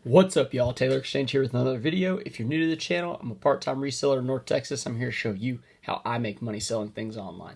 What's up, y'all? Taylor Exchange here with another video. If you're new to the channel, I'm a part-time reseller in North Texas. I'm here to show you how I make money selling things online.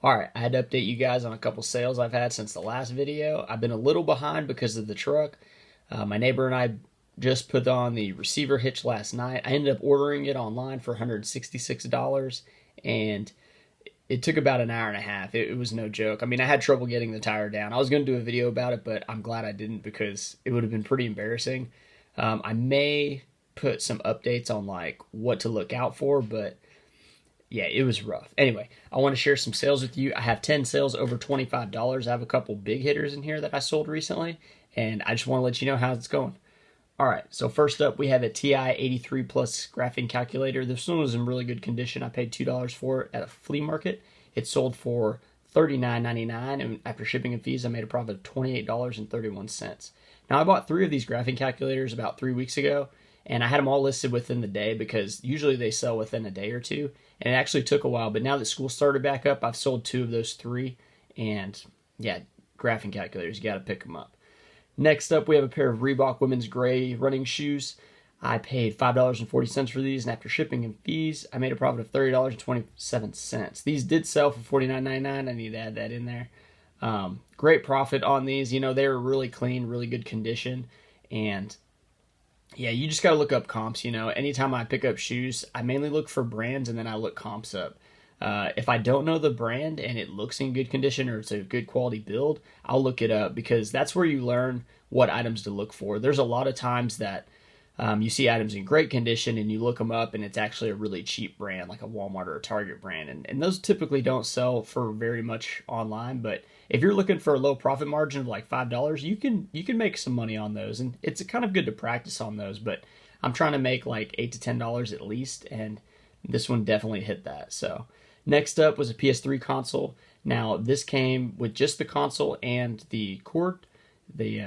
Alright, I had to update you guys on a couple sales I've had since the last video. I've been a little behind because of the truck. My neighbor and I just put on the receiver hitch last night. I ended up ordering it online for $166, and it took about an hour and a half. It was no joke. I mean, I had trouble getting the tire down. I was going to do a video about it, but I'm glad I didn't because it would have been pretty embarrassing. I may put some updates on like what to look out for, but yeah, it was rough. Anyway, I want to share some sales with you. I have 10 sales over $25. I have a couple big hitters in here that I sold recently, and I just want to let you know how it's going. All right, so first up, we have a TI 83 Plus graphing calculator. This one was in really good condition. I paid $2 for it at a flea market. It sold for $39.99, and after shipping and fees, I made a profit of $28.31. Now, I bought 3 of these graphing calculators about 3 weeks ago, and I had them all listed within the day because usually they sell within a day or two, and it actually took a while. But now that school started back up, I've sold 2 of those 3, and yeah, graphing calculators, you got to pick them up. Next up, we have a pair of Reebok women's gray running shoes. I paid $5.40 for these, and after shipping and fees, I made a profit of $30.27. These did sell for $49.99. I need to add that in there. Great profit on these. You know, they were really clean, really good condition, and yeah, you just got to look up comps. You know, anytime I pick up shoes, I mainly look for brands, and then I look comps up. If I don't know the brand and it looks in good condition or it's a good quality build, I'll look it up because that's where you learn what items to look for. There's a lot of times that you see items in great condition and you look them up and it's actually a really cheap brand like a Walmart or a Target brand. And those typically don't sell for very much online, but if you're looking for a low profit margin of like $5, you can make some money on those. And it's kind of good to practice on those, but I'm trying to make like $8 to $10 at least, and this one definitely hit that. So next up was a PS3 console. Now, this came with just the console and the cord, the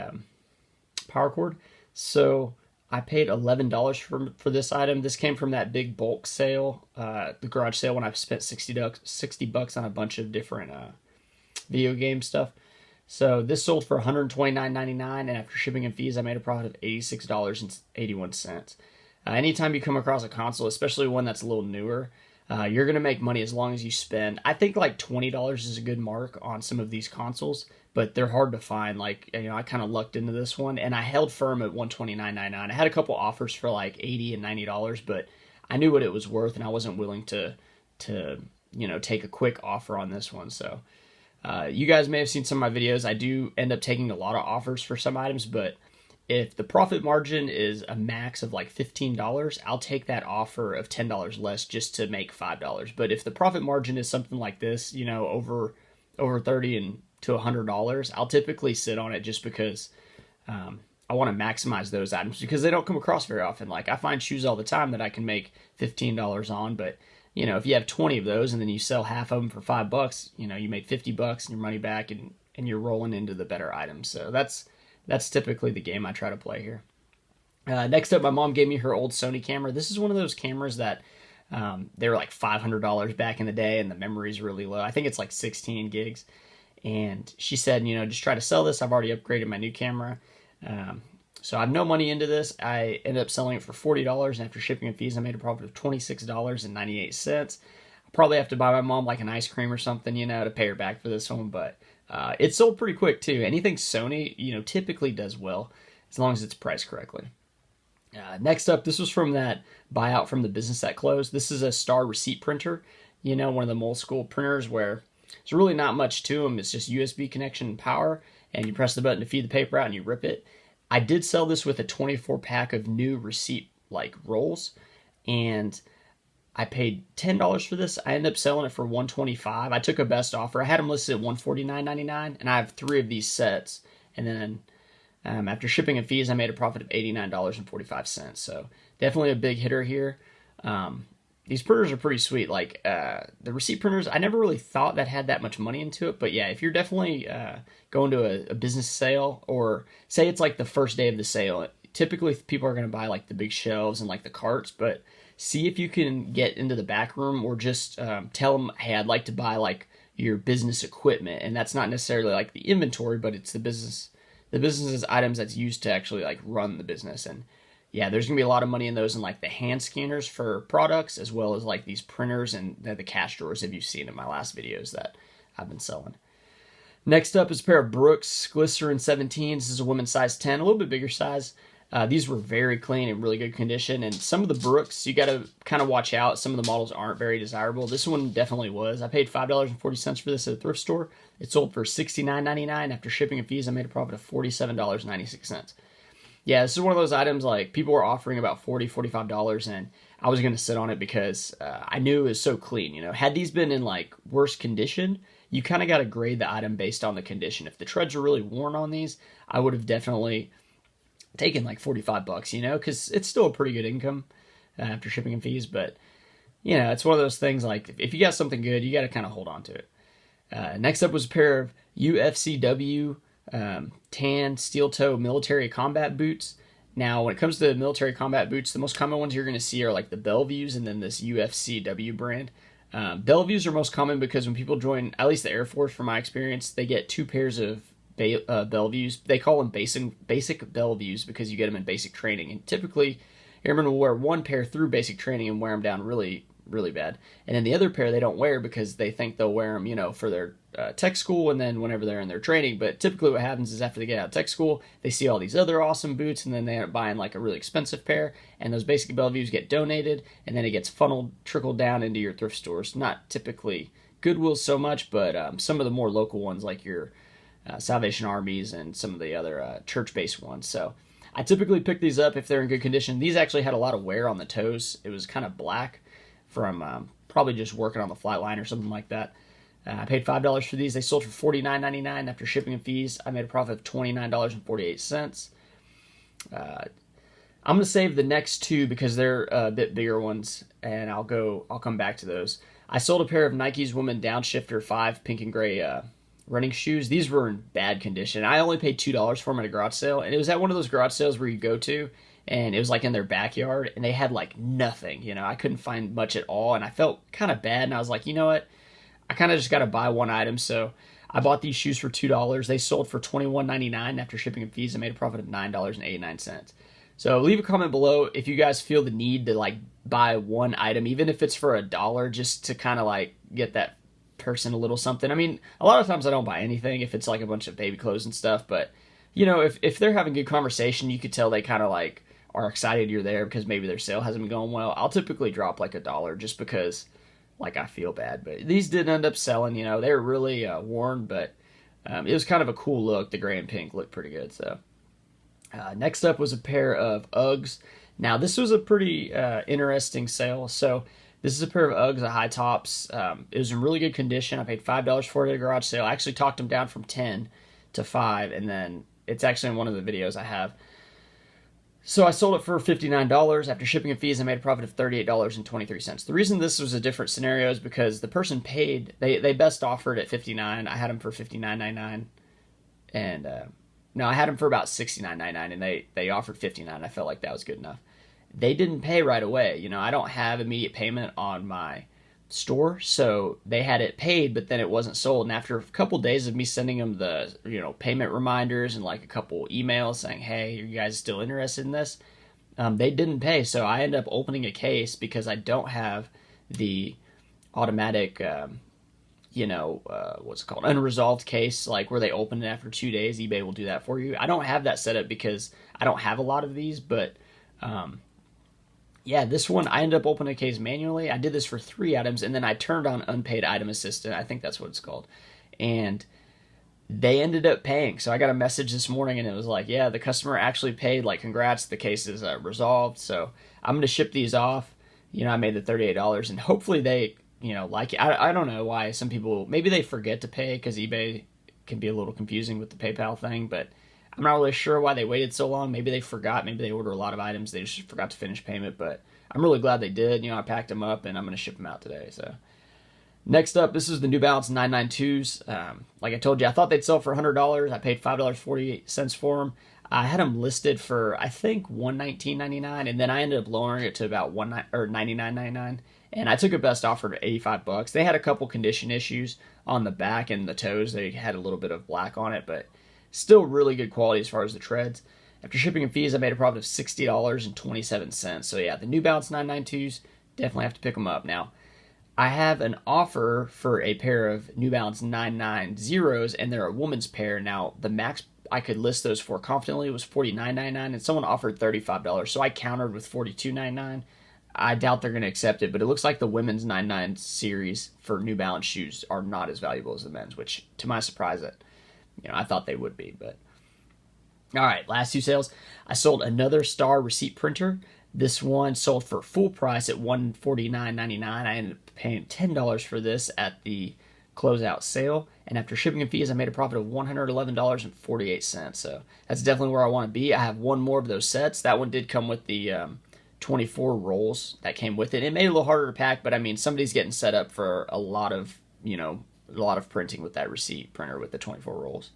power cord. So I paid $11 for this item. This came from that big bulk sale, the garage sale, when I spent $60 on a bunch of different video game stuff. So this sold for $129.99, and after shipping and fees, I made a profit of $86.81. Anytime you come across a console, especially one that's a little newer, you're going to make money as long as you spend. I think like $20 is a good mark on some of these consoles, but they're hard to find. Like, you know, I kind of lucked into this one, and I held firm at $129.99. I had a couple offers for like $80 and $90, but I knew what it was worth, and I wasn't willing to you know, take a quick offer on this one. So you guys may have seen some of my videos. I do end up taking a lot of offers for some items, but if the profit margin is a max of like $15, I'll take that offer of $10 less just to make $5. But if the profit margin is something like this, you know, over $30 and to $100, I'll typically sit on it just because I want to maximize those items because they don't come across very often. Like, I find shoes all the time that I can make $15 on, but you know, if you have 20 of those and then you sell half of them for $5, you know, you made $50 and your money back, and you're rolling into the better items. So that's typically the game I try to play here. Next up, my mom gave me her old Sony camera. This is one of those cameras that they were like $500 back in the day, and the memory's really low. I think it's like 16 gigs. And she said, you know, just try to sell this. I've already upgraded my new camera. So I have no money into this. I ended up selling it for $40, and after shipping and fees, I made a profit of $26.98. I'll probably have to buy my mom like an ice cream or something, you know, to pay her back for this one, but it sold pretty quick too. Anything Sony, you know, typically does well as long as it's priced correctly. Next up, this was from that buyout from the business that closed. This is a Star receipt printer, you know, one of the old school printers where there's really not much to them. It's just USB connection and power, and you press the button to feed the paper out and you rip it. I did sell this with a 24 pack of new receipt like rolls, and I paid $10 for this. I ended up selling it for $125. I took a best offer. I had them listed at $149.99, and I have 3 of these sets. And then after shipping and fees, I made a profit of $89.45. So definitely a big hitter here. These printers are pretty sweet. Like the receipt printers, I never really thought that had that much money into it. But yeah, if you're definitely going to a business sale, or say it's like the first day of the sale, typically people are going to buy like the big shelves and like the carts, but see if you can get into the back room, or just tell them, hey, I'd like to buy like your business equipment. And that's not necessarily like the inventory, but it's the business The business is items that's used to actually like run the business. And yeah, there's gonna be a lot of money in those, and like the hand scanners for products, as well as like these printers and the cash drawers, if you've seen in my last videos that I've been selling. Next up is a pair of Brooks Glycerin 17s. This is a women's size 10, a little bit bigger size. These were very clean and really good condition. And some of the Brooks, you got to kind of watch out. Some of the models aren't very desirable. This one definitely was. I paid $5.40 for this at a thrift store. It sold for $69.99. After shipping and fees, I made a profit of $47.96. Yeah, this is one of those items like people were offering about $40, $45, and I was going to sit on it because I knew it was so clean. You know, had these been in like worse condition, you kind of got to grade the item based on the condition. If the treads are really worn on these, I would have definitely taken like $45, you know, because it's still a pretty good income after shipping and fees. But, you know, it's one of those things like if you got something good, you got to kind of hold on to it. Next up was a pair of UFCW tan steel toe military combat boots. Now, when it comes to military combat boots, the most common ones you're going to see are like the Bellevues and then this UFCW brand. Bellevues are most common because when people join, at least the Air Force, from my experience, they get 2 pairs of Bellevues. They call them basic Bellevues because you get them in basic training. And typically, airmen will wear 1 pair through basic training and wear them down really, really bad. And then the other pair they don't wear because they think they'll wear them, you know, for their tech school and then whenever they're in their training. But typically what happens is after they get out of tech school, they see all these other awesome boots and then they end up buying like a really expensive pair. And those basic Bellevues get donated and then it gets trickled down into your thrift stores. Not typically Goodwill so much, but some of the more local ones like your Salvation Armies and some of the other church-based ones. So I typically pick these up if they're in good condition. These actually had a lot of wear on the toes. It was kind of black from probably just working on the flight line or something like that. I paid $5 for these. They sold for $49.99 after shipping and fees. I made a profit of $29.48. I'm going to save the next 2 because they're a bit bigger ones, and I'll come back to those. I sold a pair of Nike's Women Downshifter 5 pink and gray running shoes. These were in bad condition. I only paid $2 for them at a garage sale, and it was at one of those garage sales where you go to, and it was like in their backyard, and they had like nothing. You know, I couldn't find much at all, and I felt kind of bad, and I was like, you know what? I kind of just got to buy one item, so I bought these shoes for $2. They sold for $21.99 after shipping and fees. I made a profit of $9.89. So leave a comment below if you guys feel the need to like buy one item, even if it's for $1, just to kind of like get that person a little something. I mean, a lot of times I don't buy anything if it's like a bunch of baby clothes and stuff, but you know, if they're having good conversation, you could tell they kind of like are excited you're there because maybe their sale hasn't been going well. I'll typically drop like $1 just because like I feel bad. But these did end up selling. You know, they were really worn, but it was kind of a cool look. The gray and pink looked pretty good. So next up was a pair of Uggs. Now this was a pretty interesting sale. So this is a pair of Uggs, a high tops. It was in really good condition. I paid $5 for it at a garage sale. I actually talked them down from 10 to 5, and then it's actually in one of the videos I have. So I sold it for $59. After shipping and fees, I made a profit of $38.23. The reason this was a different scenario is because the person paid, they best offered at $59. I had them for $59.99. And no, I had them for about $69.99, and they offered $59. I felt like that was good enough. They didn't pay right away. You know, I don't have immediate payment on my store, so they had it paid, but then it wasn't sold. And after a couple days of me sending them the, you know, payment reminders and like a couple emails saying, hey, are you guys still interested in this? They didn't pay, so I ended up opening a case because I don't have the automatic, what's it called, unresolved case, like where they open it after 2 days. eBay will do that for you. I don't have that set up because I don't have a lot of these, but yeah, this one, I ended up opening a case manually. I did this for 3 items, and then I turned on unpaid item assistant. I think that's what it's called. And they ended up paying. So I got a message this morning, and it was like, yeah, the customer actually paid. Like, congrats, the case is resolved. So I'm going to ship these off. You know, I made the $38, and hopefully they, you know, like it. I don't know why some people, maybe they forget to pay because eBay can be a little confusing with the PayPal thing, but I'm not really sure why they waited so long. Maybe they forgot. Maybe they ordered a lot of items. They just forgot to finish payment. But I'm really glad they did. You know, I packed them up, and I'm going to ship them out today. So next up, this is the New Balance 992s. Like I told you, I thought they'd sell for $100. I paid $5.48 for them. I had them listed for, I think, $119.99, and then I ended up lowering it to about $99.99. And I took a best offer to $85. They had a couple condition issues on the back and the toes. They had a little bit of black on it, but Still really good quality as far as the treads. After shipping and fees, I made a profit of $60.27. So yeah, the New Balance 992s, definitely have to pick them up. Now, I have an offer for a pair of New Balance 990s, and they're a woman's pair. Now, the max I could list those for confidently was $49.99, and someone offered $35, so I countered with $42.99. I doubt they're going to accept it, but it looks like the women's 99 series for New Balance shoes are not as valuable as the men's, which, to my surprise, I thought they would be. But all right, last two sales. I sold another Star receipt printer. This one sold for full price at $149.99. I ended up paying $10 for this at the closeout sale, and after shipping and fees, I made a profit of $111.48. So that's definitely where I want to be. I have one more of those sets. That one did come with the 24 rolls that came with it. It made it a little harder to pack, but I mean, somebody's getting set up for a lot of printing with that receipt printer with the 24 rolls.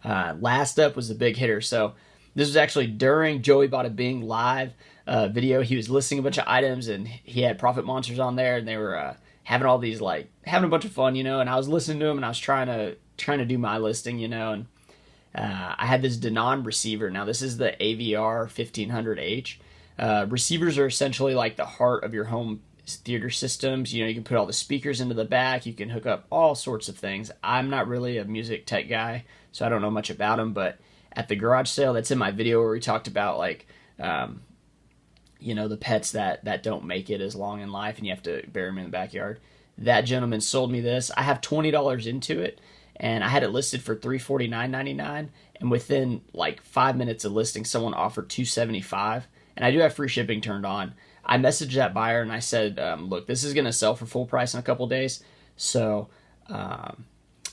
Last up was the big hitter. So this was actually during Joey Bada Bing live video. He was listing a bunch of items, and he had profit monsters on there, and they were having all these, like, having a bunch of fun, and I was listening to him, and I was trying to do my listing, and I had this Denon receiver. Now, this is the AVR 1500H. Receivers are essentially like the heart of your home theater systems. You can put all the speakers into the back. You can hook up all sorts of things. I'm not really a music tech guy, so I don't know much about them, but at the garage sale, that's in my video where we talked about, like, the pets that don't make it as long in life and you have to bury them in the backyard. That gentleman sold me this. I have $20 into it, and I had it listed for $349.99, and within like 5 minutes of listing, someone offered $275, and I do have free shipping turned on. I messaged that buyer and I said, look, this is going to sell for full price in a couple days, so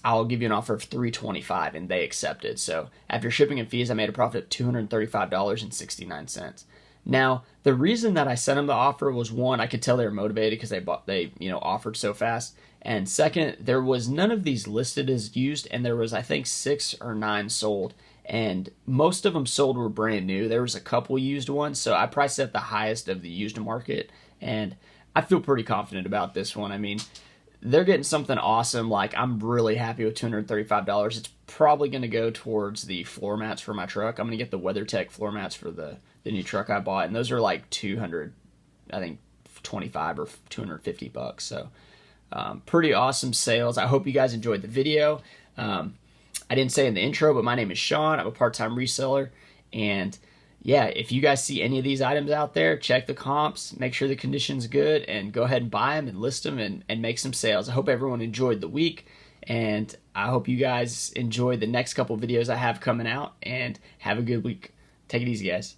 I'll give you an offer of $325, and they accepted. So after shipping and fees, I made a profit of $235.69. Now, the reason that I sent them the offer was, one, I could tell they were motivated because they offered so fast. And second, there was none of these listed as used, and there was, I think, 6 or 9 sold. And most of them sold were brand new. There was a couple used ones, so I priced it at the highest of the used market, and I feel pretty confident about this one. I mean, they're getting something awesome. Like, I'm really happy with $235. It's probably going to go towards the floor mats for my truck. I'm going to get the WeatherTech floor mats for the new truck I bought, and those are like $200, I think, 25 or $250. So pretty awesome sales. I hope you guys enjoyed the video. I didn't say in the intro, but my name is Sean. I'm a part-time reseller, and yeah, if you guys see any of these items out there, check the comps, make sure the condition's good, and go ahead and buy them and list them and make some sales. I hope everyone enjoyed the week, and I hope you guys enjoy the next couple videos I have coming out, and have a good week. Take it easy, guys.